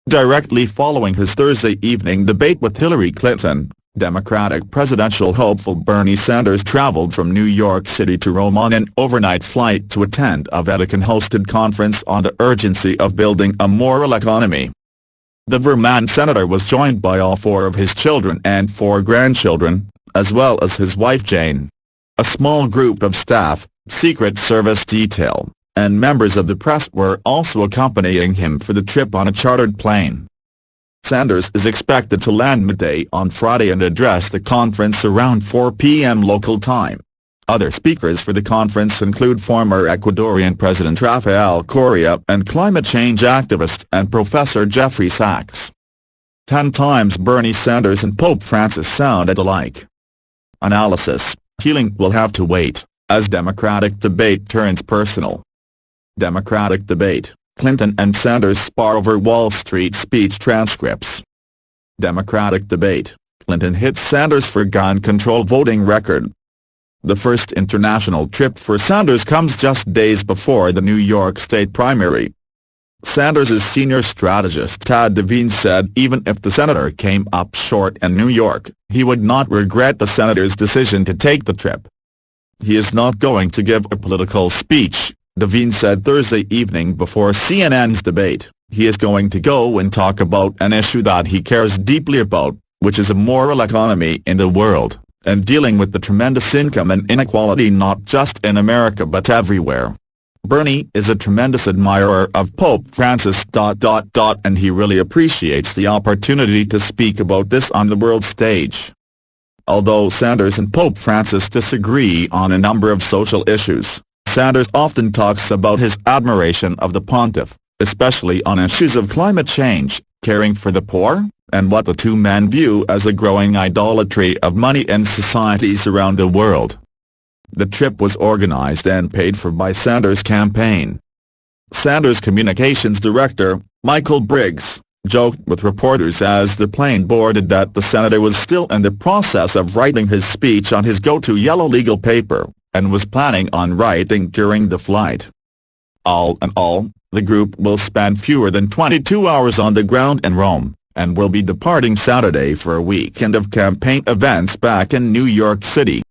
Directly following his Thursday evening debate with Hillary Clinton, Democratic presidential hopeful Bernie Sanders traveled from New York City to Rome on an overnight flight to attend a Vatican-hosted conference on the urgency of building a moral economy. The Vermont senator was joined by all four of his children and four grandchildren, as well as his wife Jane. A small group of staff, Secret Service detail, and members of the press were also accompanying him for the trip on a chartered plane. Sanders is expected to land midday on Friday and address the conference around 4 p.m. local time. Other speakers for the conference include former Ecuadorean President Rafael Correa and climate change activist and Professor Jeffrey Sachs. 10 times Bernie Sanders and Pope Francis sounded alike. Analysis: healing will have to wait, as Democratic debate turns personal. Democratic debate: Clinton and Sanders spar over Wall Street speech transcripts. Democratic debate: Clinton hits Sanders for gun control voting record. The first international trip for Sanders comes just days before the New York State primary. Sanders' senior strategist Tad Devine said even if the senator came up short in New York, he would not regret the senator's decision to take the trip. He is not going to give a political speech, Devine said Thursday evening before CNN's debate. He is going to go and talk about an issue that he cares deeply about, which is a moral economy in the world, and dealing with the tremendous income and inequality not just in America but everywhere. Bernie is a tremendous admirer of Pope Francis. And he really appreciates the opportunity to speak about this on the world stage. Although Sanders and Pope Francis disagree on a number of social issues, Sanders often talks about his admiration of the pontiff, especially on issues of climate change, caring for the poor, and what the two men view as a growing idolatry of money in societies around the world. The trip was organized and paid for by Sanders' campaign. Sanders' communications director, Michael Briggs, joked with reporters as the plane boarded that the senator was still in the process of writing his speech on his go-to yellow legal paper, and was planning on writing during the flight. All in all, the group will spend fewer than 22 hours on the ground in Rome, and will be departing Saturday for a weekend of campaign events back in New York City.